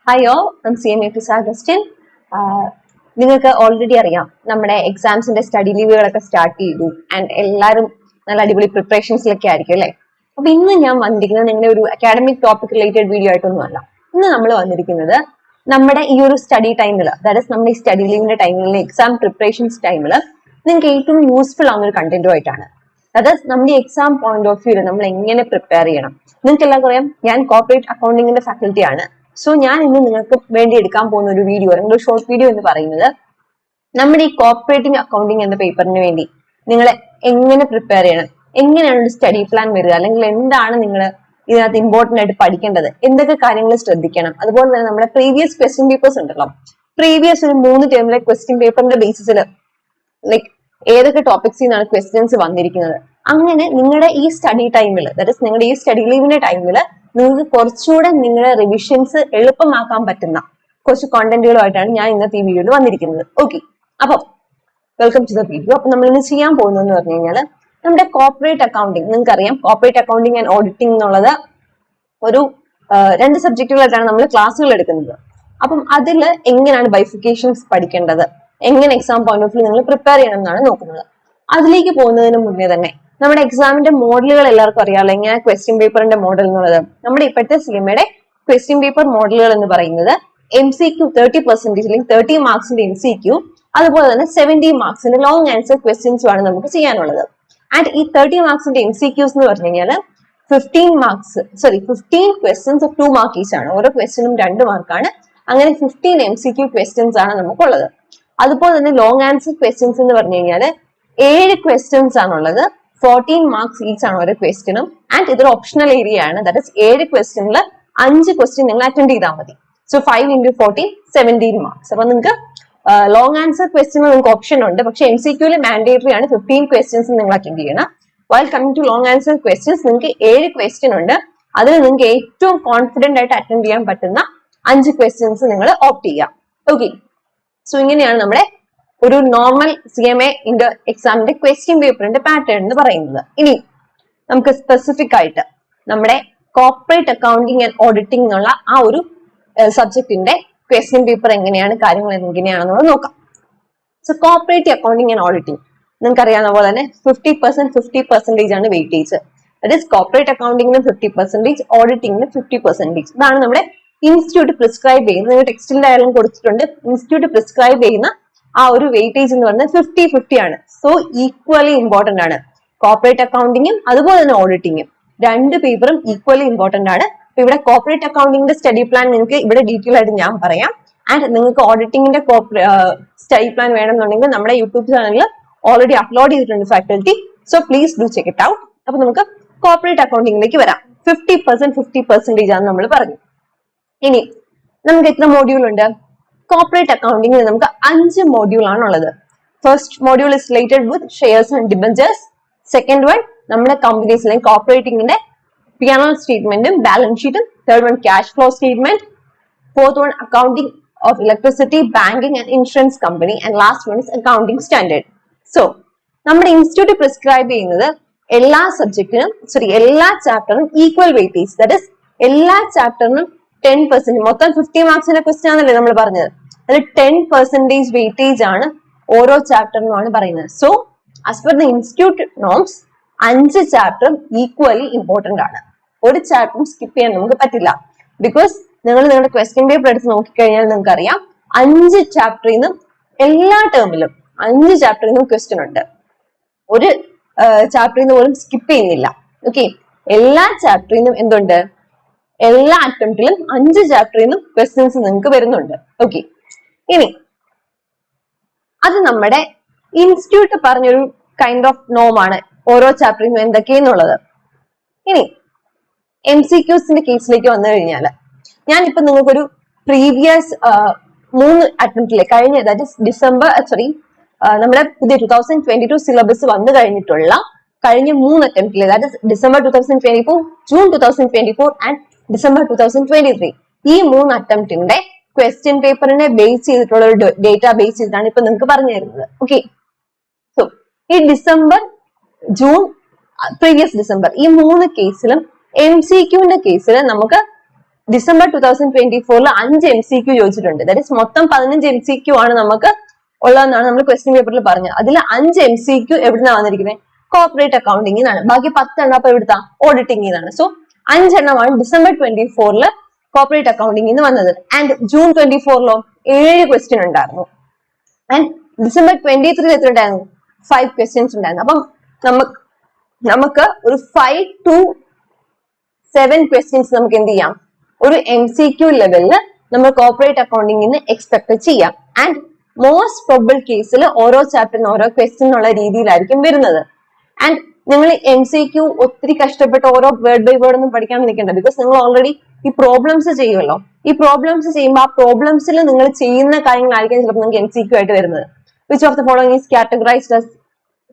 Hi all, I'm CMA Prisa Agustin. നിങ്ങൾക്ക് already അറിയാം നമ്മുടെ എക്സാംസിന്റെ സ്റ്റഡി ലീവുകളൊക്കെ സ്റ്റാർട്ട് ചെയ്തു ആൻഡ് എല്ലാവരും നല്ല അടിപൊളി പ്രിപ്പറേഷൻസിലൊക്കെ ആയിരിക്കും അല്ലേ. അപ്പൊ ഇന്ന് ഞാൻ വന്നിരിക്കുന്നത് നിങ്ങളുടെ ഒരു അക്കാഡമിക് ടോപ്പിക് റിലേറ്റഡ് വീഡിയോ ആയിട്ടൊന്നുമല്ല. ഇന്ന് നമ്മൾ വന്നിരിക്കുന്നത് നമ്മുടെ ഈ ഒരു സ്റ്റഡി ടൈമിൽ, അതായത് നമ്മുടെ ഈ സ്റ്റഡി ലീവിന്റെ ടൈമിൽ, എക്സാം പ്രിപ്പറേഷൻസ് ടൈമിൽ നിങ്ങൾക്ക് ഏറ്റവും യൂസ്ഫുൾ ആവുന്ന ഒരു കണ്ടന്റുമായിട്ടാണ്. അതായത് നമ്മുടെ എക്സാം പോയിന്റ് ഓഫ് വ്യൂവിൽ നമ്മൾ എങ്ങനെ പ്രിപ്പയർ ചെയ്യണം. നിങ്ങൾക്ക് എല്ലാവർക്കും അറിയാം, ഞാൻ കോർപ്പറേറ്റ് അക്കൗണ്ടിങ്ങിന്റെ ഫാക്കൽറ്റി ആണ്. സോ ഞാൻ ഇന്ന് നിങ്ങൾക്ക് വേണ്ടി എടുക്കാൻ പോകുന്ന ഒരു വീഡിയോ അല്ലെങ്കിൽ ഒരു ഷോർട്ട് വീഡിയോ എന്ന് പറയുന്നത് നമ്മുടെ ഈ കോർപ്പറേറ്റിംഗ് അക്കൗണ്ടിങ് എന്ന പേപ്പറിന് വേണ്ടി നിങ്ങൾ എങ്ങനെ പ്രിപ്പയർ ചെയ്യണം, എങ്ങനെയാണ് ഒരു സ്റ്റഡി പ്ലാൻ വരിക, അല്ലെങ്കിൽ എന്താണ് നിങ്ങൾ ഇതിനകത്ത് ഇമ്പോർട്ടന്റ് ആയിട്ട് പഠിക്കേണ്ടത്, എന്തൊക്കെ കാര്യങ്ങൾ ശ്രദ്ധിക്കണം. അതുപോലെ തന്നെ നമ്മുടെ പ്രീവിയസ് ക്വസ്റ്റ്യൻ പേപ്പേഴ്സ് ഉണ്ടല്ലോ, പ്രീവിയസ് ഒരു 3 ടേമിലെ ക്വസ്റ്റ്യൻ പേപ്പറിന്റെ ബേസിസിൽ ലൈക്ക് ഏതൊക്കെ ടോപ്പിക്സിൽ നിന്നാണ് ക്വസ്റ്റ്യൻസ് വന്നിരിക്കുന്നത്. അങ്ങനെ നിങ്ങളുടെ ഈ സ്റ്റഡി ടൈമിൽ, ദാറ്റ് ഇസ് നിങ്ങളുടെ ഈ സ്റ്റഡി ലീവിന്റെ ടൈമിൽ നിങ്ങൾക്ക് കുറച്ചുകൂടെ നിങ്ങളുടെ റിവിഷൻസ് എളുപ്പമാക്കാൻ പറ്റുന്ന കുറച്ച് കോണ്ടന്റുകളുമായിട്ടാണ് ഞാൻ ഇന്നത്തെ ഈ വീഡിയോയിൽ വന്നിരിക്കുന്നത്. ഓക്കെ, അപ്പം വെൽക്കം ടു ദ വീഡിയോ. അപ്പൊ നമ്മൾ ഇന്ന് ചെയ്യാൻ പോകുന്നതെന്ന് പറഞ്ഞു കഴിഞ്ഞാൽ നമ്മുടെ കോർപ്പറേറ്റ് അക്കൗണ്ടിങ്, നിങ്ങൾക്ക് അറിയാം കോർപ്പറേറ്റ് അക്കൗണ്ടിങ് ആൻഡ് ഓഡിറ്റിംഗ് എന്നുള്ളത് ഒരു 2 സബ്ജക്റ്റുകളായിട്ടാണ് നമ്മൾ ക്ലാസ്സുകൾ എടുക്കുന്നത്. അപ്പം അതിൽ എങ്ങനെയാണ് ബൈഫിക്കേഷൻസ് പഠിക്കേണ്ടത്, എങ്ങനെ എക്സാം പോയിന്റ് ഓഫ് വ്യൂ നിങ്ങൾ പ്രിപ്പയർ ചെയ്യണം എന്നാണ് നോക്കുന്നത്. അതിലേക്ക് പോകുന്നതിന് മുന്നേ തന്നെ നമ്മുടെ എക്സാമിന്റെ മോഡലുകൾ എല്ലാവർക്കും അറിയാമല്ലോ, എങ്ങനെ ക്വസ്റ്റ്യൻ പേപ്പറിന്റെ മോഡൽ എന്നുള്ളത്. നമ്മുടെ ഇപ്പോഴത്തെ സിഎംഎയുടെ ക്വസ്റ്റ്യൻ പേപ്പർ മോഡലുകൾ എന്ന് പറയുന്നത് MCQ 30% അല്ലെങ്കിൽ 30 മാർക്സിന്റെ MCQ, അതുപോലെ തന്നെ 70 മാർക്സിന്റെ ലോങ് ആൻസർ ക്വസ്റ്റ്യൻസും ആണ് നമുക്ക് ചെയ്യാനുള്ളത്. ആൻഡ് ഈ 30 മാർക്സിന്റെ MCQs എന്ന് പറഞ്ഞു കഴിഞ്ഞാൽ 15 ക്വസ്റ്റ്യൻസ് ഓഫ് 2 മാർക്ക് ഈച്ച് ആണ്. ഓരോ ക്വസ്റ്റ്യനും 2 മാർക്കാണ്. അങ്ങനെ 15 MCQ ക്വസ്റ്റ്യൻസ് ആണ് നമുക്കുള്ളത്. അതുപോലെ തന്നെ ലോങ് ആൻസർ ക്വസ്റ്റ്യൻസ് എന്ന് പറഞ്ഞു കഴിഞ്ഞാൽ 7 ക്വസ്റ്റ്യൻസ് ആണുള്ളത്. 14 മാർക്സ് ഈച്ച് ആണ് ഓരോ ക്വസ്റ്റ്യനും. ആൻഡ് ഇതൊരു ഓപ്ഷണൽ ഏരിയ ആണ്. ദാറ്റ് ഇസ് 7 ക്വസ്റ്റ്യനിൽ 5 ക്വസ്റ്റ്യൻ നിങ്ങൾ അറ്റൻഡ് ചെയ്താൽ മതി. So 5 × 14 17 marks. അപ്പൊ നിങ്ങൾക്ക് ലോങ് ആൻസർ ക്വസ്റ്റ്യൻ നിങ്ങൾക്ക് ഓപ്ഷൻ ഉണ്ട്, പക്ഷെ MCQയിൽ മാൻഡേറ്ററി ആണ് 15 ക്വസ്റ്റ്യൻസ് നിങ്ങൾ അറ്റൻഡ് ചെയ്യണം. While coming to long answer questions നിങ്ങൾക്ക് 7 ക്വസ്റ്റ്യൻ ഉണ്ട്. അതിൽ നിങ്ങൾക്ക് ഏറ്റവും കോൺഫിഡന്റ് ആയിട്ട് അറ്റൻഡ് ചെയ്യാൻ പറ്റുന്ന 5 ക്വസ്റ്റ്യൻസ് നിങ്ങൾ ഓപ്റ്റ് ചെയ്യാം. ഓക്കെ, സോ ഇങ്ങനെയാണ് നമ്മുടെ ഒരു നോർമൽ CMA എക്സാമിന്റെ ക്വസ്റ്റ്യൻ പേപ്പറിന്റെ പാറ്റേൺ എന്ന് പറയുന്നത്. ഇനി നമുക്ക് സ്പെസിഫിക് ആയിട്ട് നമ്മുടെ കോർപ്പറേറ്റ് അക്കൗണ്ടിങ് ആൻഡ് ഓഡിറ്റിംഗ് എന്നുള്ള ആ ഒരു സബ്ജക്റ്റിന്റെ ക്വസ്റ്റ്യൻ പേപ്പർ എങ്ങനെയാണ്, കാര്യങ്ങൾ എങ്ങനെയാണെന്നുള്ളത് നോക്കാം. So corporate accounting and auditing നിങ്ങൾക്ക് അറിയാവുന്ന പോലെ തന്നെ 50% ആണ് വെയിറ്റേജ്. ദാറ്റ് ഈസ് കോർപ്പറേറ്റ് അക്കൗണ്ടിങ്ങിന് 50%, ഓഡിറ്റിംഗിന് 50%. ഇതാണ് നമ്മുടെ ഇൻസ്റ്റിറ്റ്യൂട്ട് പ്രിസ്ക്രൈബ് ചെയ്യുന്നത്. നിങ്ങൾ ടെക്സ്റ്റിൽ ആയാലും കൊടുത്തിട്ടുണ്ട്. ഇൻസ്റ്റിറ്റ്യൂട്ട് പ്രിസ്ക്രൈബ് ചെയ്യുന്ന ആ ഒരു വെയിറ്റേജ് എന്ന് പറയുന്നത് 50-50 ആണ്. സോ ഈക്വലി ഇമ്പോർട്ടന്റ് ആണ്. കോർപ്പറേറ്റ് അക്കൗണ്ടിങ്ങും അതുപോലെ തന്നെ ഓഡിറ്റിംഗും 2 പേപ്പറും ഈക്വലി ഇമ്പോർട്ടന്റ് ആണ്. അപ്പൊ ഇവിടെ കോർപ്പറേറ്റ് അക്കൗണ്ടിങ്ങിന്റെ സ്റ്റഡി പ്ലാൻ നിങ്ങൾക്ക് ഇവിടെ ഡീറ്റെയിൽ ആയിട്ട് ഞാൻ പറയാം. ആൻഡ് നിങ്ങൾക്ക് ഓഡിറ്റിംഗിന്റെ സ്റ്റഡി പ്ലാൻ വേണമെന്നുണ്ടെങ്കിൽ നമ്മുടെ യൂട്യൂബ് ചാനലിൽ ഓൾറെഡി അപ്ലോഡ് ചെയ്തിട്ടുണ്ട് faculty. So please do check it out. അപ്പൊ നമുക്ക് കോർപ്പറേറ്റ് അക്കൗണ്ടിങ്ങിലേക്ക് വരാം. 50% ആണ് നമ്മൾ പറഞ്ഞു. ഇനി നമുക്ക് എത്ര മോഡ്യൂൾ ഉണ്ട്? കോർപ്പറേറ്റ് അക്കൗണ്ടിങ്ങിൽ നമുക്ക് 5 മോഡ്യൂൾ ആണുള്ളത്. First module is related with shares and debentures. Second one നമ്മുടെ കമ്പനീസിലെ കോർപ്പറേറ്റിംഗിന്റെ P&L സ്റ്റേറ്റ്മെന്റും ബാലൻസ് ഷീറ്റും. Third one cash flow statement. Fourth one accounting of electricity, banking and insurance company. And last one is accounting standard. So നമ്മുടെ institute prescribe ചെയ്യുന്നത് എല്ലാ സബ്ജക്റ്റിനും എല്ലാ ചാപ്റ്ററിനും equal weightage, that is എല്ലാ ചാപ്റ്ററിനും 10%. മൊത്തം 50 മാർക്സിന്റെ question ആണല്ലേ നമ്മൾ പറഞ്ഞത്. അതിൽ 10% വെയിറ്റേജ് ആണ് ഓരോ ചാപ്റ്ററിനുമാണ് പറയുന്നത്. So as per the institute norms 5 ചാപ്റ്ററും ഈക്വലി ഇമ്പോർട്ടന്റ് ആണ്. ഒരു ചാപ്റ്ററും സ്കിപ്പ് ചെയ്യാൻ നമുക്ക് പറ്റില്ല. ബിക്കോസ് നിങ്ങൾ നിങ്ങളുടെ ക്വസ്റ്റ്യൻ പേപ്പർ എടുത്ത് നോക്കിക്കഴിഞ്ഞാൽ നിങ്ങൾക്ക് അറിയാം 5 ചാപ്റ്ററിൽ നിന്നും എല്ലാ ടേമിലും 5 ചാപ്റ്ററിൽ നിന്നും ക്വസ്റ്റ്യൻ ഉണ്ട്. ഒരു ചാപ്റ്ററിൽ നിന്ന് പോലും സ്കിപ്പ് ചെയ്യുന്നില്ല. ഓക്കെ, എല്ലാ ചാപ്റ്ററിൽ നിന്നും എന്തുണ്ട്? എല്ലാ അറ്റംപ്റ്റിലും 5 ചാപ്റ്ററിൽ നിന്നും ക്വസ്റ്റ്യൻസ് നിങ്ങൾക്ക് വരുന്നുണ്ട്. ഓക്കെ, ഇനി അത് നമ്മുടെ ഇൻസ്റ്റിറ്റ്യൂട്ട് പറഞ്ഞൊരു കൈൻഡ് ഓഫ് നോം ആണ് ഓരോ ചാപ്റ്ററിൽ നിന്നും എന്തൊക്കെയെന്നുള്ളത്. ഇനി MCQസിന്റെ കേസിലേക്ക് വന്നു കഴിഞ്ഞാൽ ഞാനിപ്പോ നിങ്ങൾക്കൊരു പ്രീവിയസ് 3 അറ്റംപ്റ്റിലെ കഴിഞ്ഞ, ദാറ്റ് ഇസ് നമ്മുടെ പുതിയ 2022 സിലബസ് വന്നു കഴിഞ്ഞിട്ടുള്ള കഴിഞ്ഞ 3 അറ്റംപ്റ്റിലെ, that is December 2024, June 2024 and December 2023, ഈ 3 അറ്റംപ്റ്റിന്റെ ക്വസ്റ്റ്യൻ പേപ്പറിനെ ബേസ് ചെയ്തിട്ടുള്ള ഒരു ഡേറ്റാ ബേസ് ചെയ്തിട്ടാണ് ഇപ്പൊ നിങ്ങൾക്ക് പറഞ്ഞു തരുന്നത്. ഓക്കെ, സോ ഈ ഡിസംബർ, ജൂൺ, പ്രീവിയസ് ഡിസംബർ, ഈ 3 കേസിലും MCQന്റെ കേസിൽ നമുക്ക് ഡിസംബർ 2024 5 MCQ ചോദിച്ചിട്ടുണ്ട്. ദാറ്റ് ഇസ് മൊത്തം 15 MCQ ആണ് നമുക്ക് ഉള്ളതെന്നാണ് നമ്മൾ ക്വസ്റ്റ്യൻ പേപ്പറിൽ പറഞ്ഞത്. അതിൽ 5 MCQ എവിടുന്നാണ് വന്നിരിക്കുന്നത്? കോർപ്പറേറ്റ് അക്കൗണ്ടിംഗ് എന്നാണ്. ബാക്കി 10 എണ്ണം അപ്പൊ എവിടുത്താ? ഓഡിറ്റിംഗ് എന്നാണ്. സോ 5 എണ്ണമാണ് ഡിസംബർ 24 കോർപ്പറേറ്റ് അക്കൗണ്ടിംഗ് വന്നത്. ആൻഡ് ജൂൺ 24 7 ക്വസ്റ്റ്യൻ ഉണ്ടായിരുന്നു. ആൻഡ് ഡിസംബർ 23 എത്ര ഉണ്ടായിരുന്നു? 5 ക്വസ്റ്റ്യൻസ് ഉണ്ടായിരുന്നു. അപ്പം നമുക്ക് ഒരു 5 to 7 ക്വസ്റ്റ്യൻസ് നമുക്ക് എന്ത് ചെയ്യാം? ഒരു MCQ ലെവലില് നമ്മൾ കോർപ്പറേറ്റ് അക്കൗണ്ടിംഗിന് എക്സ്പെക്ട് ചെയ്യാം. ആൻഡ് മോസ്റ്റ് പ്രോബബിൾ കേസിൽ ഓരോ ചാപ്റ്ററിന് ഓരോ ക്വസ്റ്റ്യൻ എന്നുള്ള രീതിയിലായിരിക്കും വരുന്നത്. ആൻഡ് നിങ്ങൾ MCQ ഒത്തിരി കഷ്ടപ്പെട്ട് ഓരോ വേർഡ് ബൈ വേർഡ് ഒന്നും പഠിക്കാൻ നിൽക്കേണ്ട. ബിക്കോസ് നിങ്ങൾ ഓൾറെഡി ഈ പ്രോബ്ലംസ് ചെയ്യുമല്ലോ. ഈ പ്രോബ്ലംസ് ചെയ്യുമ്പോൾ ആ പ്രോബ്ലംസിൽ നിങ്ങൾ ചെയ്യുന്ന കാര്യങ്ങളായിരിക്കും ചിലപ്പോൾ നിങ്ങൾക്ക് MCQ ആയിട്ട് വരുന്നത്. Which of the following is categorised as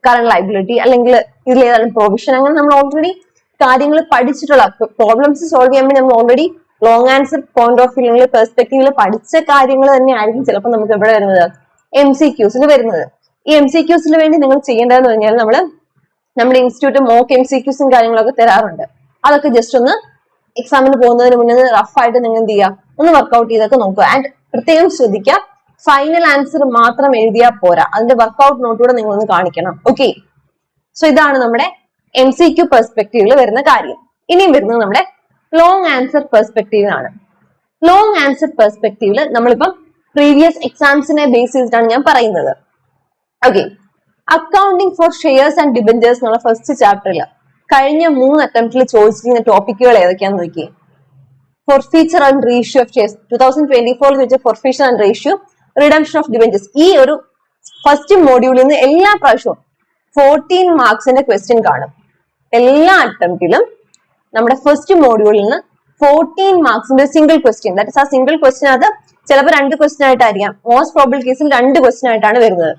current liability, അല്ലെങ്കിൽ ഇതിലേതാണ് പ്രൊവിഷൻ. അങ്ങനെ നമ്മൾ ഓൾറെഡി കാര്യങ്ങൾ പഠിച്ചിട്ടുള്ള പ്രോബ്ലംസ് സോൾവ് ചെയ്യുമ്പോൾ നമ്മൾ already long answer point of view പെർസ്പെക്റ്റീവിൽ പഠിച്ച കാര്യങ്ങൾ തന്നെ ആയിരിക്കും ചിലപ്പോൾ നമുക്ക് എവിടെ വരുന്നത്? MCQസിൽ വരുന്നത്. ഈ MCQസിന് വേണ്ടി നിങ്ങൾ ചെയ്യേണ്ടതെന്ന് പറഞ്ഞാൽ നമ്മുടെ ഇൻസ്റ്റിറ്റ്യൂട്ട് മോക്ക് MCQസും കാര്യങ്ങളൊക്കെ തരാറുണ്ട്. അതൊക്കെ ജസ്റ്റ് ഒന്ന് എക്സാമിന് പോകുന്നതിന് മുന്നേ റഫായിട്ട് നിങ്ങൾ എന്ത് ചെയ്യുക? ഒന്ന് വർക്ക്ഔട്ട് ചെയ്തൊക്കെ നോക്കുക. ആൻഡ് പ്രത്യേകം ശ്രദ്ധിക്കുക, ഫൈനൽ ആൻസർ മാത്രം എഴുതിയാൽ പോരാ, അതിന്റെ വർക്ക്ഔട്ട് നോട്ടൂടെ നിങ്ങൾ ഒന്ന് കാണിക്കണം. ഓക്കെ, സോ ഇതാണ് നമ്മുടെ MCQ പെർസ്പെക്റ്റീവിൽ വരുന്ന കാര്യം. ഇനിയും വരുന്നത് നമ്മുടെ ലോങ് ആൻസർ പെർസ്പെക്റ്റീവിലാണ്. ലോങ് ആൻസർ പെർസ്പെക്റ്റീവില് നമ്മളിപ്പം പ്രീവിയസ് എക്സാംസിനെ ബേസ് ചെയ്തിട്ടാണ് ഞാൻ പറയുന്നത്. Okay, accounting for shares and debentures എന്നുള്ള ഫസ്റ്റ് ചാപ്റ്ററിൽ കഴിഞ്ഞ 3 അറ്റംപ്റ്റിൽ ചോദിച്ചിരിക്കുന്ന ടോപ്പിക്കുകൾ ഏതൊക്കെയാന്ന് നോക്കിയേ. Forfeiture and ratio of shares 2024 ചോദിച്ച forfeiture and ratio, redemption of debentures. ഈ ഒരു ഫസ്റ്റ് മോഡ്യൂളിൽ നിന്ന് എല്ലാ പ്രാവശ്യവും 14 മാർക്സിന്റെ ക്വസ്റ്റ്യൻ കാണും. എല്ലാ അറ്റംപ്റ്റിലും നമ്മുടെ ഫസ്റ്റ് മോഡ്യൂളിൽ നിന്ന് 14 മാർക്സിന്റെ സിംഗിൾ ക്വസ്റ്റ്യൻ. ദാറ്റ് ഇസ് ആ സിംഗിൾ ക്വസ്റ്റ്യൻ അത് ചിലപ്പോൾ 2 ക്വസ്റ്റ്യൻ ആയിട്ടായിരിക്കാം. മോസ്റ്റ് പ്രോബബിൾ കേസിൽ 2 ക്വസ്റ്റ്യൻ ആയിട്ടാണ് വരുന്നത്.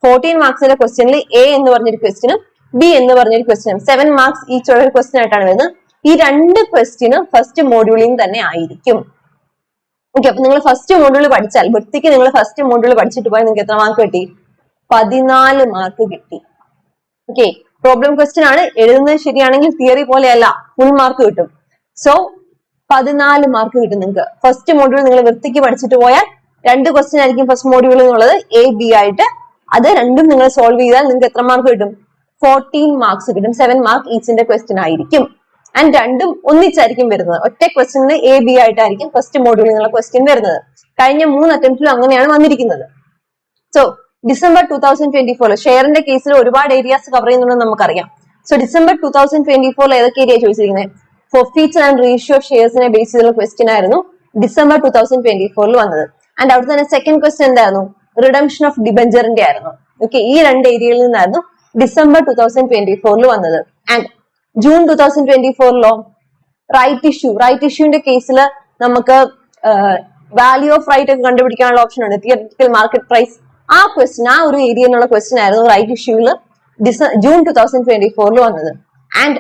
14 മാർക്സിന്റെ ക്വസ്റ്റ്യനിൽ A എന്ന് പറഞ്ഞൊരു ക്വസ്റ്റ്യനും B എന്ന് പറഞ്ഞൊരു ക്വസ്റ്റ്യനും 7 മാർക്സ് ഈച്ച് ഉള്ള ഒരു ക്വസ്റ്റ്യൻ ആയിട്ടാണ് വരുന്നത്. ഈ 2 ക്വസ്റ്റ്യനും ഫസ്റ്റ് മോഡ്യൂളിൽ തന്നെ ആയിരിക്കും. ഓക്കെ, അപ്പൊ നിങ്ങൾ ഫസ്റ്റ് മോഡ്യൂൾ പഠിച്ചാൽ, വൃത്തിക്ക് നിങ്ങൾ ഫസ്റ്റ് മോഡ്യൂൾ പഠിച്ചിട്ട് പോയാൽ നിങ്ങൾക്ക് എത്ര മാർക്ക് കിട്ടി? 14 മാർക്ക് കിട്ടി. ഓക്കെ, പ്രോബ്ലം ക്വസ്റ്റ്യൻ ആണ്, എഴുതുന്നത് ശരിയാണെങ്കിൽ തിയറി പോലെയല്ല, ഫുൾ മാർക്ക് കിട്ടും. സോ 14 മാർക്ക് കിട്ടും നിങ്ങൾക്ക്. ഫസ്റ്റ് മോഡ്യൂൾ നിങ്ങൾ വൃത്തിക്ക് പഠിച്ചിട്ട് പോയാൽ 2 ക്വസ്റ്റ്യൻ ആയിരിക്കും ഫസ്റ്റ് മോഡ്യൂൾ എന്നുള്ളത്, A-B ആയിട്ട്. അത് രണ്ടും നിങ്ങൾ സോൾവ് ചെയ്താൽ നിങ്ങൾക്ക് എത്ര മാർക്ക് കിട്ടും? 14 മാർക്സ് കിട്ടും. 7 മാർക്ക് ഈച്ചിന്റെ ക്വസ്റ്റ്യൻ ആയിരിക്കും. ആൻഡ് രണ്ടും ഒന്നിച്ചായിരിക്കും വരുന്നത്. ഒറ്റ ക്വസ്റ്റ്യനിൽ A-B ആയിട്ടായിരിക്കും ഫസ്റ്റ് മോഡ്യൂളിൽ നിന്നുള്ള ക്വസ്റ്റ്യൻ വരുന്നത്. കഴിഞ്ഞ 3 അറ്റംപ്റ്റിലും അങ്ങനെയാണ് വന്നിരിക്കുന്നത്. സോ ഡിസംബർ 2024 ഷെയറിന്റെ കേസിൽ ഒരുപാട് ഏരിയാസ് കവർ ചെയ്യുന്നുണ്ടെന്ന് നമുക്കറിയാം. സോ ഡിസംബർ 2024 ഏതൊക്കെ ഏരിയ ചോദിച്ചിരിക്കുന്നത്? ഫോർഫീച്ചർ ആൻഡ് റേഷ്യോ ഓഫ് ഷെയർസിനെ ബേസ് ചെയ്തുള്ള ക്വസ്റ്റ്യൻ ആയിരുന്നു ഡിസംബർ 2024 വന്നത്. ആൻഡ് അവിടെ തന്നെ സെക്കൻഡ് ക്വസ്റ്റ്യൻ എന്തായിരുന്നു? റിഡംഷൻ ഓഫ് ഡിബഞ്ചറിന്റെ ആയിരുന്നു. ഓക്കെ, ഈ 2 ഏരിയയിൽ നിന്നായിരുന്നു ഡിസംബർ 2024 വന്നത്. ആൻഡ് ജൂൺ 2024 റൈറ്റ് ഇഷ്യൂന്റെ കേസിൽ നമുക്ക് വാല്യൂ ഓഫ് റൈറ്റ് ഒക്കെ കണ്ടുപിടിക്കാനുള്ള ഓപ്ഷൻ ഉണ്ട്. തിയററ്റിക്കൽ മാർക്കറ്റ് പ്രൈസ്, ആ ക്വസ്റ്റ്യൻ, ആ ഒരു ഏരിയ എന്നുള്ള ക്വസ്റ്റ്യൻ ആയിരുന്നു റൈറ്റ് ഇഷ്യൂവിൽ ജൂൺ 2024 വന്നത്. ആൻഡ്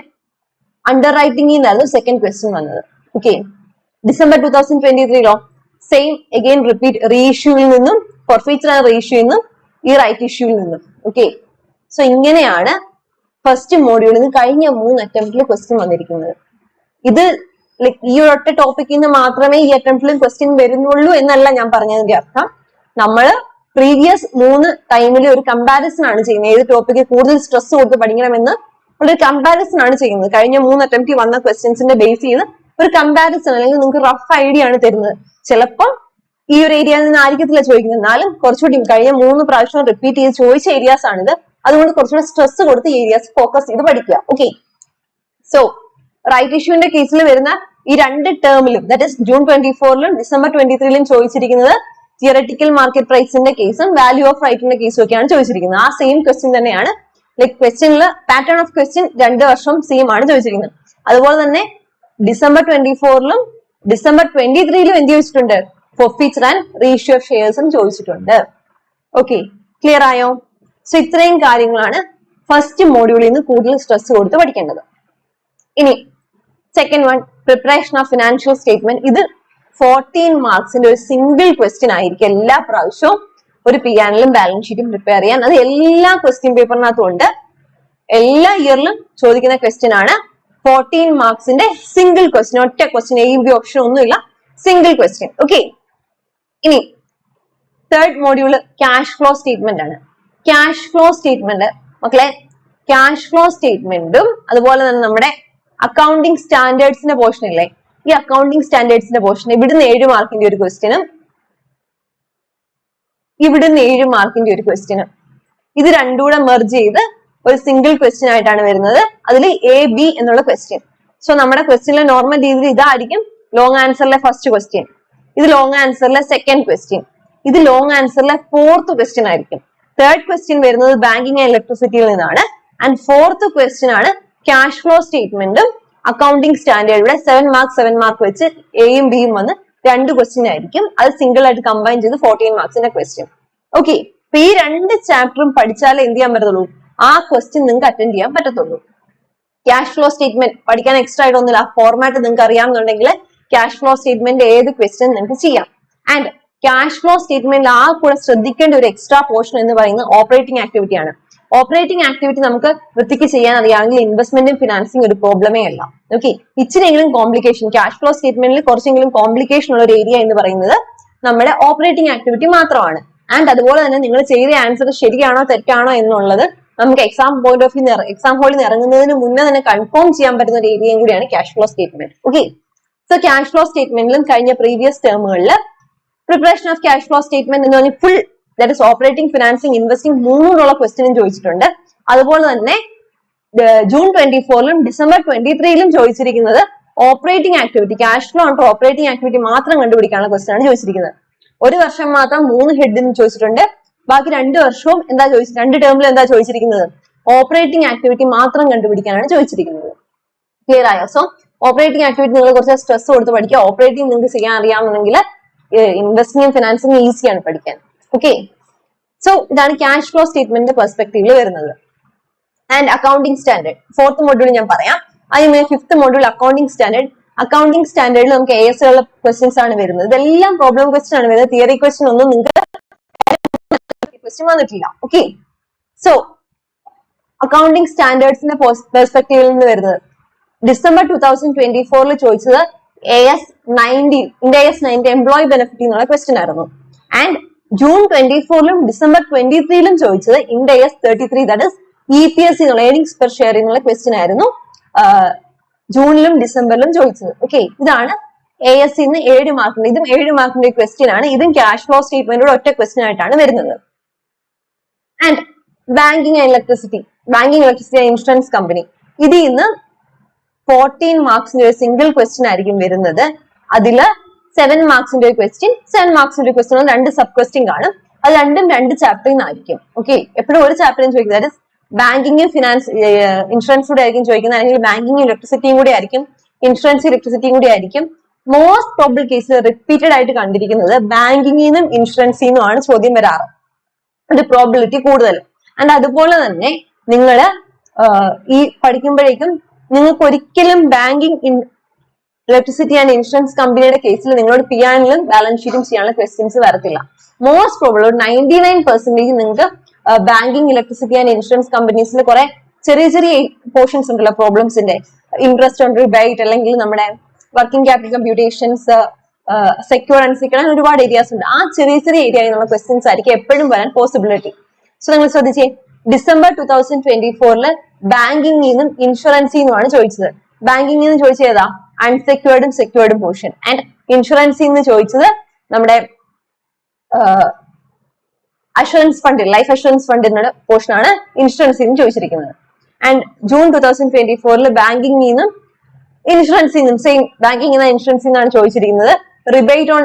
അണ്ടർ റൈറ്റിംഗിന്നായിരുന്നു സെക്കൻഡ് ക്വസ്റ്റ്യൻ വന്നത്. Okay, December 2023 same again repeat, re ഇഷ്യൂവിൽ നിന്നും ഫോർഫീച്ചർ ആൻഡ് റീ ഇഷ്യൂവിൽ നിന്നും ഈ റൈറ്റ് ഇഷ്യൂവിൽ നിന്നും. ഓക്കെ, സോ ഇങ്ങനെയാണ് ഫസ്റ്റ് മോഡ്യൂളിൽ നിന്ന് കഴിഞ്ഞ 3 അറ്റംപ്റ്റിൽ ക്വസ്റ്റ്യൻ വന്നിരിക്കുന്നത്. ഇത് ഈ ഒരൊറ്റ ടോപ്പിക്കിൽ നിന്ന് മാത്രമേ ഈ അറ്റംപ്റ്റിലും ക്വസ്റ്റ്യൻ വരുന്നുള്ളൂ എന്നല്ല ഞാൻ പറഞ്ഞതിന്റെ അർത്ഥം. നമ്മള് പ്രീവിയസ് 3 ടൈമിൽ ഒരു കമ്പാരിസൺ ആണ് ചെയ്യുന്നത്. ഏത് ടോപ്പിക്ക് കൂടുതൽ സ്ട്രെസ് കൊടുത്ത് പഠിക്കണമെന്ന് ഒരു കമ്പാരിസൺ ആണ് ചെയ്യുന്നത്. കഴിഞ്ഞ 3 അറ്റംപ്റ്റിൽ വന്ന ക്വസ്റ്റ്യൻസിന്റെ ബേസ് ചെയ്ത് ഒരു കമ്പാരിസൺ, അല്ലെങ്കിൽ നിങ്ങൾക്ക് റഫ് ഐഡിയ ആണ് തരുന്നത്. ചിലപ്പോൾ ഈ ഒരു ഏരിയയിൽ നിന്ന് ആയിരിക്കത്തില്ല ചോദിക്കുന്നത്, എന്നാലും കുറച്ചുകൂടി കഴിഞ്ഞ 3 പ്രാവശ്യം റിപ്പീറ്റ് ചെയ്ത് ചോദിച്ച ഏരിയാസ് ആണിത്. അതുകൊണ്ട് കുറച്ചുകൂടി സ്ട്രെസ് കൊടുത്ത് ഏരിയാസ് ഫോക്കസ് ചെയ്ത് പഠിക്കുക. ഓക്കെ, സോ റൈറ്റ് ഇഷ്യൂവിന്റെ കേസിൽ വരുന്ന ഈ 2 ടേമിലും, ദാറ്റ് ഇസ് ജൂൺ 24 ഡിസംബർ 23 ചോദിച്ചിരിക്കുന്നത് തിയററ്റിക്കൽ മാർക്കറ്റ് പ്രൈസിന്റെ കേസും വാല്യൂ ഓഫ് റൈറ്റിന്റെ കേസും ഒക്കെയാണ് ചോദിച്ചിരിക്കുന്നത്. ആ സെയിം ക്വസ്റ്റ്യൻ തന്നെയാണ്. ലൈക് ക്വസ്റ്റ്യനിൽ പാറ്റേൺ ഓഫ് ക്വസ്റ്റ്യൻ 2 വർഷം സെയിം ആണ് ചോദിച്ചിരിക്കുന്നത്. അതുപോലെ തന്നെ ഡിസംബർ 24 ഡിസംബർ 23 എന്ത് ചോദിച്ചിട്ടുണ്ട്? ഫോർഫീച്ചർ ആൻഡ് റേഷ്യോ ഓഫ് ഷെയർസും ചോദിച്ചിട്ടുണ്ട്. ഓക്കെ, ക്ലിയർ ആയോ? സോ ഇത്രയും കാര്യങ്ങളാണ് ഫസ്റ്റ് മോഡ്യൂളിൽ നിന്ന് കൂടുതൽ സ്ട്രെസ് കൊടുത്ത് പഠിക്കേണ്ടത്. ഇനി second one, preparation of financial statement. ഇത് 14 മാർക്സിന്റെ ഒരു സിംഗിൾ ക്വസ്റ്റ്യൻ ആയിരിക്കും എല്ലാ പ്രാവശ്യവും ഒരു P&L ബാലൻസ് ഷീറ്റും പ്രിപ്പയർ ചെയ്യാൻ. അത് എല്ലാ ക്വസ്റ്റ്യൻ പേപ്പറിനകത്തും ഉണ്ട്. എല്ലാ ഇയറിലും ചോദിക്കുന്ന ക്വസ്റ്റ്യൻ ആണ്. 14 മാർക്സിന്റെ സിംഗിൾ ക്വസ്റ്റ്യൻ, ഒറ്റ ക്വസ്റ്റ്യൻ, എയും ബി ഓപ്ഷൻ ഒന്നുമില്ല, സിംഗിൾ ക്വസ്റ്റ്യൻ. ഓക്കെ, ഇനി third module cash flow statement ആണ്. ക്യാഷ് ഫ്ലോ സ്റ്റേറ്റ്മെന്റ് മക്കളെ, ക്യാഷ് ഫ്ലോ സ്റ്റേറ്റ്മെന്റും അതുപോലെ തന്നെ നമ്മുടെ അക്കൗണ്ടിങ് സ്റ്റാൻഡേർഡ്സിന്റെ പോർഷൻ ഇല്ലേ, ഈ അക്കൗണ്ടിങ് സ്റ്റാൻഡേർഡ്സിന്റെ പോർഷൻ ഇവിടുന്ന് 7 മാർക്കിന്റെ ഒരു ക്വസ്റ്റ്യനും ഇവിടുന്ന് 7 മാർക്കിന്റെ ഒരു ക്വസ്റ്റ്യനും, ഇത് രണ്ടും കൂടെ മെർജ് ചെയ്ത് ഒരു സിംഗിൾ ക്വസ്റ്റ്യൻ ആയിട്ടാണ് വരുന്നത്. അതിൽ എ ബി എന്നുള്ള ക്വസ്റ്റ്യൻ. സോ നമ്മുടെ ക്വസ്റ്റ്യനിലെ നോർമൽ രീതിയിൽ ഇതായിരിക്കും ലോങ് ആൻസറിലെ ഫസ്റ്റ് ക്വസ്റ്റ്യൻ, ഇത് ലോങ് ആൻസറിലെ സെക്കൻഡ് ക്വസ്റ്റ്യൻ, ഇത് ലോങ് ആൻസറിലെ ഫോർത്ത് ക്വസ്റ്റ്യൻ ആയിരിക്കും. തേർഡ് ക്വസ്റ്റ്യൻ വരുന്നത് ബാങ്കിങ് ആൻഡ് ഇലക്ട്രിസിറ്റിയിൽ നിന്നാണ്. ആൻഡ് ഫോർത്ത് ക്വസ്റ്റ്യൻ ആണ് ക്യാഷ് ഫ്ലോ സ്റ്റേറ്റ്മെന്റും അക്കൗണ്ടിങ് സ്റ്റാൻഡേർഡിലെ 7 മാർക്ക് വെച്ച് എയും ബിയും വന്ന് 2 ക്വസ്റ്റ്യൻ ആയിരിക്കും. അത് സിംഗിൾ ആയിട്ട് കമ്പൈൻ ചെയ്ത് 14 മാർക്സിന്റെ ക്വസ്റ്റ്യൻ. ഓക്കെ, അപ്പൊ ഈ 2 ചാപ്റ്ററും പഠിച്ചാലേ എന്ത് ചെയ്യാൻ പറ്റത്തുള്ളൂ, ആ ക്വസ്റ്റ്യൻ നിങ്ങൾക്ക് അറ്റൻഡ് ചെയ്യാൻ പറ്റത്തുള്ളൂ. ക്യാഷ് ഫ്ലോ സ്റ്റേറ്റ്മെന്റ് പഠിക്കാൻ എക്സ്ട്രാ ആയിട്ട് ഒന്നുമില്ല, ആ ഫോർമാറ്റ് നിങ്ങൾക്ക് അറിയാമെന്നുണ്ടെങ്കിൽ ക്യാഷ് ഫ്ലോ സ്റ്റേറ്റ്മെന്റ് ഏത് ക്വസ്റ്റ്യൻ നിങ്ങൾക്ക് ചെയ്യാം. ആൻഡ് ക്യാഷ് ഫ്ലോ സ്റ്റേറ്റ്മെന്റിൽ ആ കൂടെ ശ്രദ്ധിക്കേണ്ട ഒരു എക്സ്ട്രാ പോർഷൻ എന്ന് പറയുന്നത് ഓപ്പറേറ്റിംഗ് ആക്ടിവിറ്റി ആണ്. ഓപ്പറേറ്റിംഗ് ആക്ടിവിറ്റി നമുക്ക് വൃത്തിക്ക് ചെയ്യാൻ അറിയാമെങ്കിൽ ഇൻവെസ്റ്റ്മെന്റും ഫിനാൻസിങ് ഒരു പ്രോബ്ലമേ അല്ല. ഓക്കെ, ഇച്ചിരിയെങ്കിലും കോംപ്ലിക്കേഷൻ, ക്യാഷ് ഫ്ലോ സ്റ്റേറ്റ്മെന്റിൽ കുറച്ചെങ്കിലും കോംപ്ലിക്കേഷൻ ഉള്ള ഒരു ഏരിയ എന്ന് പറയുന്നത് നമ്മുടെ ഓപ്പറേറ്റിംഗ് ആക്ടിവിറ്റി മാത്രമാണ്. ആൻഡ് അതുപോലെ തന്നെ നിങ്ങൾ ചെയ്ത ആൻസർ ശരിയാണോ തെറ്റാണോ എന്നുള്ളത് നമുക്ക് exam point of view exam ഹോളിൽ നിന്ന് ഇറങ്ങുന്നതിന് മുന്നേ തന്നെ കൺഫേം ചെയ്യാൻ പറ്റുന്ന ഒരു ഏരിയയും കൂടിയാണ് cash flow statement. Okay, so cash flow സ്റ്റേറ്റ്മെന്റിലും കഴിഞ്ഞ പ്രീവിയസ് ടേമുകളിൽ preparation of cash flow statement എന്ന് പറഞ്ഞാൽ full, that is operating, financing, investing മൂന്നുള്ള ക്വസ്റ്റ്യനും ചോദിച്ചിട്ടുണ്ട്. അതുപോലെ തന്നെ ജൂൺ 24ലും ഡിസംബർ 23ലും ചോദിച്ചിരിക്കുന്നത് operating activity, cash flow and operating activity മാത്രം കണ്ടുപിടിക്കാനുള്ള ക്വസ്റ്റ്യൻ ആണ് ചോദിച്ചിരിക്കുന്നത്. ഒരു വർഷം മാത്രം 3 ഹെഡിന് ചോദിച്ചിട്ടുണ്ട്, ബാക്കി 2 വർഷവും എന്താ ചോദിച്ചത്, 2 ടേമിലും എന്താ ചോദിച്ചിരിക്കുന്നത്, ഓപ്പറേറ്റിംഗ് ആക്ടിവിറ്റി മാത്രം കണ്ടുപിടിക്കാനാണ് ചോദിച്ചിരിക്കുന്നത്. ക്ലിയർ ആയോ? സോ ഓപ്പറേറ്റിംഗ് ആക്ടിവിറ്റി നിങ്ങൾ കുറച്ച് സ്ട്രെസ് കൊടുത്ത് പഠിക്കുക. ഓപ്പറേറ്റിംഗ് നിങ്ങൾക്ക് ചെയ്യാൻ അറിയാമെന്നുണ്ടെങ്കിൽ ഇൻവെസ്റ്റിംഗും ഫിനാൻസിംഗും ഈസിയാണ് പഠിക്കാൻ. ഓക്കെ, സോ ഇതാണ് ക്യാഷ് ഫ്ലോ സ്റ്റേറ്റ്മെന്റിന്റെ പെർസ്പെക്ടീവിൽ വരുന്നത്. And accounting standard fourth module ഞാൻ പറയാം. അതിന് fifth module accounting standard. Accounting സ്റ്റാൻഡേർഡിൽ നമുക്ക് AS ഉള്ള ക്വസ്റ്റ്യൻസ് ആണ് വരുന്നത്. ഇതെല്ലാം പ്രോബ്ലം ക്വസ്റ്റ്യൻ ആണ് വരുന്നത്. തിയറി ക്വസ്റ്റ്യൻ ഒന്നും നിങ്ങൾക്ക് ക്വസ്റ്റ്യൻ വന്നിട്ടില്ല. ഓക്കെ, സോ അക്കൗണ്ടിംഗ് സ്റ്റാൻഡേർഡ്സിന്റെ പെർസ്പെക്ടീവിൽ നിന്ന് വരുന്നത് ഡിസംബർ 2024 ചോദിച്ചത് AS90 എംപ്ലോയി ബെനിഫിറ്റ് എന്നുള്ള ക്വസ്റ്റ്യൻ ആയിരുന്നു. ആൻഡ് ജൂൺ 24ലും ഡിസംബർ 23ലും ചോദിച്ചത് IND-AS 33 ദാറ്റ് ഇസ് EPS എന്നുള്ള ഏർണിംഗ്സ് പെർ ഷെയർ എന്നുള്ള ക്വസ്റ്റ്യൻ ആയിരുന്നു ജൂണിലും ഡിസംബറിലും ചോദിച്ചത്. ഓക്കെ, ഇതാണ് AS 7 മാർക്കിന്റെ, ഇതും 7 മാർക്കിന്റെ ക്വസ്റ്റ്യൻ ആണ്. ഇതും ക്യാഷ് ഫ്ലോ സ്റ്റേറ്റ്മെന്റോട് ഒറ്റ ക്വസ്റ്റ്യൻ ആയിട്ടാണ് വരുന്നത്. And banking and electricity, insurance company, ഇതിൽ നിന്ന് 14 മാർക്സിന്റെ ഒരു സിംഗിൾ ക്വസ്റ്റ്യൻ ആയിരിക്കും വരുന്നത്. അതില് 7 മാർക്സിന്റെ ഒരു ക്വസ്റ്റ്യൻ, 7 മാർക്സിന്റെ ഒരു ക്വസ്റ്റ്യൻ, 2 സബ് ക്വസ്റ്റ്യൻ കാണും. അത് രണ്ടും 2 ചാപ്റ്ററിൽ നിന്നായിരിക്കും. ഓക്കെ, എപ്പോഴും ഒരു ചാപ്റ്ററിൽ ചോദിക്കുന്നത് ബാങ്കിങ്ങും ഫിനാൻസ് ഇൻഷുറൻസ് കൂടെ ആയിരിക്കും ചോദിക്കുന്നത്, അല്ലെങ്കിൽ ബാങ്കിങ് ഇലക്ട്രിസിറ്റിയും കൂടി ആയിരിക്കും, ഇൻഷുറൻസ് ഇലക്ട്രിസിറ്റിയും കൂടി ആയിരിക്കും. മോസ്റ്റ് പ്രോബബിൾ കേസിൽ റിപ്പീറ്റഡ് ആയിട്ട് കണ്ടിരിക്കുന്നത് ബാങ്കിങ്ങിൽ നിന്നും ഇൻഷുറൻസിൽ നിന്നുമാണ് ചോദ്യം വരാറ്, ഒരു പ്രോബിലിറ്റി കൂടുതൽ. ആൻഡ് അതുപോലെ തന്നെ നിങ്ങൾ ഈ പഠിക്കുമ്പോഴേക്കും നിങ്ങൾക്ക് ഒരിക്കലും ബാങ്കിങ്, ഇലക്ട്രിസിറ്റി ആൻഡ് ഇൻഷുറൻസ് കമ്പനിയുടെ കേസിൽ നിങ്ങളോട് പിയാനിലും ബാലൻസ് ഷീറ്റും ചെയ്യാനുള്ള ക്വസ്റ്റ്യൻസ് വരത്തില്ല. മോസ്റ്റ് പ്രോബബിൾ ഒരു 99% നിങ്ങൾക്ക് ബാങ്കിങ്, ഇലക്ട്രിസിറ്റി ആൻഡ് ഇൻഷുറൻസ് കമ്പനീസിൽ കുറെ ചെറിയ ചെറിയ പോർഷൻസ് ഉണ്ടല്ലോ പ്രോബ്ലംസിന്റെ, ഇൻട്രസ്റ്റ് ഓൺ റിബേറ്റ് അല്ലെങ്കിൽ നമ്മുടെ working capital computations, secure and secure, അങ്ങനെ ഒരുപാട് ഏരിയാസ് ഉണ്ട്. ആ ചെറിയ ചെറിയ ഏരിയയിൽ നിന്നുള്ള ക്വസ്റ്റ്യൻസ് ആയിരിക്കും എപ്പോഴും വരാൻ പോസിബിലിറ്റി. സോ നിങ്ങൾ ശ്രദ്ധിച്ചേ, ഡിസംബർ 2024 ബാങ്കിങ്ങിൽ നിന്നും ഇൻഷുറൻസിൽ നിന്നുമാണ് ചോദിച്ചത്. ബാങ്കിങ്ങിൽ നിന്ന് ചോദിച്ചത് ഏതാ, അൺസെക്യൂർഡും സെക്യൂർഡും പോർഷൻ. ആൻഡ് ഇൻഷുറൻസിൽ നിന്ന് ചോദിച്ചത് നമ്മുടെ അഷുറൻസ് ഫണ്ട്, ലൈഫ് അഷുറൻസ് ഫണ്ടിന്റെ പോർഷൻ ആണ് ഇൻഷുറൻസിൽ നിന്ന് ചോദിച്ചിരിക്കുന്നത്. ആൻഡ് ജൂൺ 2024 ബാങ്കിങ്ങിൽ നിന്നും ഇൻഷുറൻസിൽ നിന്നും സെയിം, ബാങ്കിങ് ഇൻഷുറൻസിൽ നിന്നാണ് ചോദിച്ചിരിക്കുന്നത്. റിബേറ്റ് ഓൺ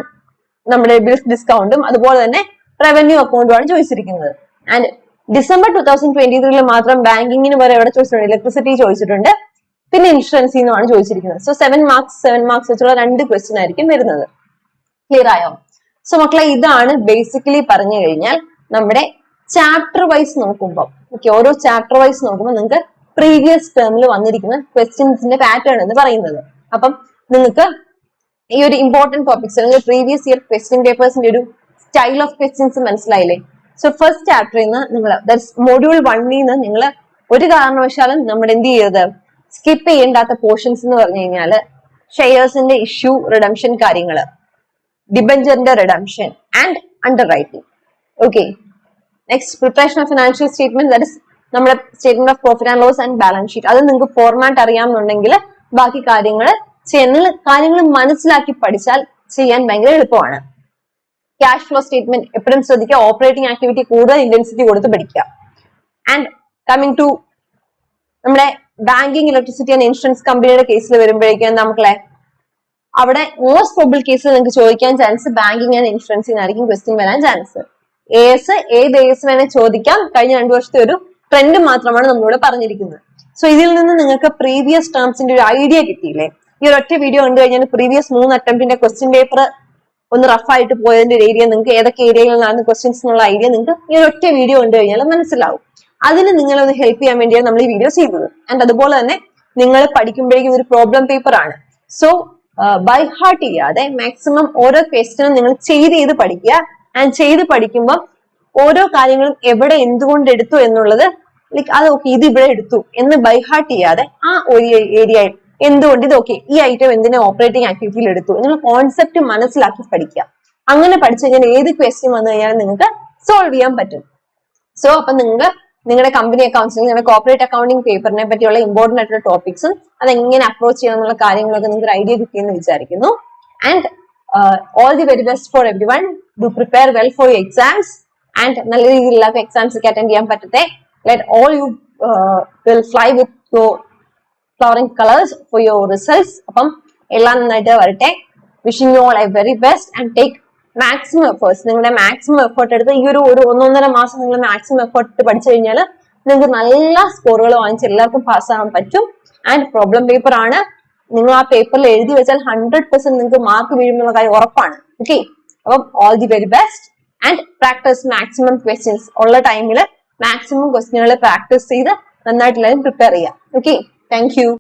നമ്മുടെ ബിൽസ് ഡിസ്കൗണ്ടും അതുപോലെ തന്നെ റവന്യൂ അക്കൗണ്ടുമാണ് ചോദിച്ചിരിക്കുന്നത്. ആൻഡ് ഡിസംബർ 2023 മാത്രം ബാങ്കിങ്ങിന് വരെ എവിടെ ചോദിച്ചിട്ടുണ്ട്, ഇലക്ട്രിസിറ്റി ചോദിച്ചിട്ടുണ്ട്, പിന്നെ ഇൻഷുറൻസിൽ നിന്നുമാണ് ചോദിച്ചിരിക്കുന്നത്. സോ 7 മാർക്സ് വെച്ചുള്ള 2 ക്വസ്റ്റ്യൻ ആയിരിക്കും വരുന്നത്. ക്ലിയർ ആയോ? സോ മക്കളെ, ഇതാണ് ബേസിക്കലി പറഞ്ഞു കഴിഞ്ഞാൽ നമ്മുടെ ചാപ്റ്റർ വൈസ് നോക്കുമ്പോൾ, ഓക്കെ, ഓരോ ചാപ്റ്റർ വൈസ് നോക്കുമ്പോൾ നിങ്ങൾക്ക് പ്രീവിയസ് ടേമിൽ വന്നിരിക്കുന്ന ക്വസ്റ്റ്യൻസിന്റെ പാറ്റേൺ എന്ന് പറയുന്നത്. അപ്പം നിങ്ങൾക്ക് ഈ ഒരു ഇമ്പോർട്ടന്റ് ടോപ്പിക്സ് അല്ലെങ്കിൽ പ്രീവിയസ് ഇയർ ക്വസ്റ്റ്യൻ പേപ്പേഴ്സിന്റെ ഒരു സ്റ്റൈൽ ഓഫ് ക്വസ്റ്റ്യൻസ് മനസ്സിലായില്ലേ? സോ ഫസ്റ്റ് ചാപ്റ്ററിൽ നിന്ന് നിങ്ങൾ മോഡ്യൂൾ 1ൽ നിന്ന് നിങ്ങൾ ഒരു കാരണവശാലും നമ്മൾ എന്ത് ചെയ്യരുത്, സ്കിപ്പ് ചെയ്യേണ്ടാത്ത പോർഷൻസ് എന്ന് പറഞ്ഞു കഴിഞ്ഞാല് ഷെയർസിന്റെ ഇഷ്യൂ, റിഡംഷൻ കാര്യങ്ങള്, ഡിബഞ്ചറിന്റെ redemption and underwriting. Okay, next preparation of financial statement, that is നമ്മുടെ statement of profit and loss and balance sheet. അത് നിങ്ങൾക്ക് ഫോർമാറ്റ് അറിയാമെന്നുണ്ടെങ്കിൽ ബാക്കി കാര്യങ്ങൾ മനസ്സിലാക്കി പഠിച്ചാൽ ചെയ്യാൻ ഭയങ്കര എളുപ്പമാണ്. ക്യാഷ് ഫ്ലോ സ്റ്റേറ്റ്മെന്റ് എപ്പോഴും ശ്രദ്ധിക്കുക. ഓപ്പറേറ്റിംഗ് ആക്ടിവിറ്റി കൂടുതൽ ഇന്റൻസിറ്റി കൊടുത്ത് പഠിക്കുക. ആൻഡ് കമ്മിങ് ടു നമ്മുടെ ബാങ്കിങ്, ഇലക്ട്രിസിറ്റി ആൻഡ് ഇൻഷുറൻസ് കമ്പനിയുടെ കേസിൽ വരുമ്പോഴേക്കും നമുക്കളെ അവിടെ മോസ്റ്റ് പ്രോബിൾ കേസിൽ നിങ്ങൾക്ക് ചോദിക്കാൻ ചാൻസ് ബാങ്കിങ് ആൻഡ് ഇൻഷുറൻസിനായിരിക്കും ക്വസ്റ്റ്യൻ വരാൻ ചാൻസ്. ഏത് എസ് വേണേ ചോദിക്കാം. കഴിഞ്ഞ 2 വർഷത്തെ ഒരു ട്രെൻഡ് മാത്രമാണ് നമ്മളിവിടെ പറഞ്ഞിരിക്കുന്നത്. സോ ഇതിൽ നിന്ന് നിങ്ങൾക്ക് പ്രീവിയസ് ടേംസിന്റെ ഒരു ഐഡിയ കിട്ടിയില്ലേ? ഈ ഒരു ഒറ്റ വീഡിയോ കണ്ടു കഴിഞ്ഞാൽ പ്രീവിയസ് 3 അറ്റംപ്റ്റിന്റെ ക്വസ്റ്റ്യൻ പേപ്പർ ഒന്ന് റഫായിട്ട് പോയതിന്റെ ഒരു ഏരിയ, നിങ്ങൾക്ക് ഏതൊക്കെ ഏരിയകളിലാണ് ക്വസ്റ്റ്യൻസ് എന്നുള്ള ഐഡിയ നിങ്ങൾക്ക് ഈ ഒരു ഒറ്റ വീഡിയോ കണ്ടു കഴിഞ്ഞാൽ മനസ്സിലാവും. അതിന് നിങ്ങളെ ഒന്ന് ഹെൽപ്പ് ചെയ്യാൻ വേണ്ടിയാണ് നമ്മൾ ഈ വീഡിയോ ചെയ്തത്. ആൻഡ് അതുപോലെ തന്നെ നിങ്ങൾ പഠിക്കുമ്പോഴേക്കും ഒരു പ്രോബ്ലം പേപ്പർ ആണ്. സോ ബൈ ഹാർട്ട് ചെയ്യാതെ മാക്സിമം ഓരോ ക്വസ്റ്റ്യനും നിങ്ങൾ ചെയ്ത് പഠിക്കുക. ആൻഡ് ചെയ്ത് പഠിക്കുമ്പോൾ ഓരോ കാര്യങ്ങളും എവിടെ എന്തുകൊണ്ട് എടുത്തു എന്നുള്ളത് അത് ഓക്കെ ഇത് ഇവിടെ എടുത്തു എന്ന് ബൈ ഹാർട്ട് ചെയ്യാതെ ആ ഒരു ഏരിയ എന്തുകൊണ്ട് ഇത് ഓക്കെ ഈ ഐറ്റം എന്തിനെ ഓപ്പറേറ്റിംഗ് ആക്ടിവിറ്റിയിൽ എടുത്തു എന്നുള്ള കോൺസെപ്റ്റ് മനസ്സിലാക്കി പഠിക്കുക. അങ്ങനെ പഠിച്ചു കഴിഞ്ഞാൽ ഏത് ക്വസ്റ്റ്യൻ വന്നു കഴിഞ്ഞാൽ നിങ്ങൾക്ക് സോൾവ് ചെയ്യാൻ പറ്റും. സോ അപ്പൊ നിങ്ങൾക്ക് നിങ്ങളുടെ കമ്പനി അക്കൗണ്ട്സിൽ നിങ്ങളുടെ കോർപ്പറേറ്റ് അക്കൗണ്ടിങ് പേപ്പറിനെ പറ്റിയുള്ള ഇമ്പോർട്ടന്റ് ആയിട്ടുള്ള ടോപ്പിക്സും അതെങ്ങനെ അപ്രോച്ച് ചെയ്യാനുള്ള കാര്യങ്ങളൊക്കെ നിങ്ങൾക്ക് ഐഡിയ കിട്ടിയെന്ന് വിചാരിക്കുന്നു. And all the very best for everyone. Do prepare well for your exams and നല്ല രീതിയിലുള്ള എക്സാംസ് ഒക്കെ അറ്റൻഡ് ചെയ്യാൻ പറ്റട്ടെ. Let all you will fly with your flowering colors for your results. അപ്പം എല്ലാം നന്നായിട്ട് വരട്ടെ. Wishing you all a very best and take maximum efforts. നിങ്ങളുടെ മാക്സിമം എഫേർട്ട് എടുത്ത് ഈ ഒരു 1.5 മാസം നിങ്ങൾ മാക്സിമം എഫേർട്ട് ഇട്ട് പഠിച്ചു കഴിഞ്ഞാൽ നിങ്ങൾക്ക് നല്ല സ്കോറുകൾ വാങ്ങിച്ച് എല്ലാവർക്കും പാസ്സാകാൻ പറ്റും. ആൻഡ് പ്രോബ്ലം പേപ്പർ ആണ്. നിങ്ങൾ ആ പേപ്പറിൽ എഴുതി വെച്ചാൽ 100% നിങ്ങൾക്ക് മാർക്ക് വീഴുമെന്നുള്ള കാര്യം ഉറപ്പാണ്. ഓക്കെ, അപ്പം all the very best and practice maximum questions ഉള്ള ടൈമിൽ മാക്സിമം ക്വസ്റ്റ്യനുകൾ പ്രാക്ടീസ് ചെയ്ത് നന്നായിട്ട് എല്ലാവരും പ്രിപ്പയർ ചെയ്യാം. Okay, thank you.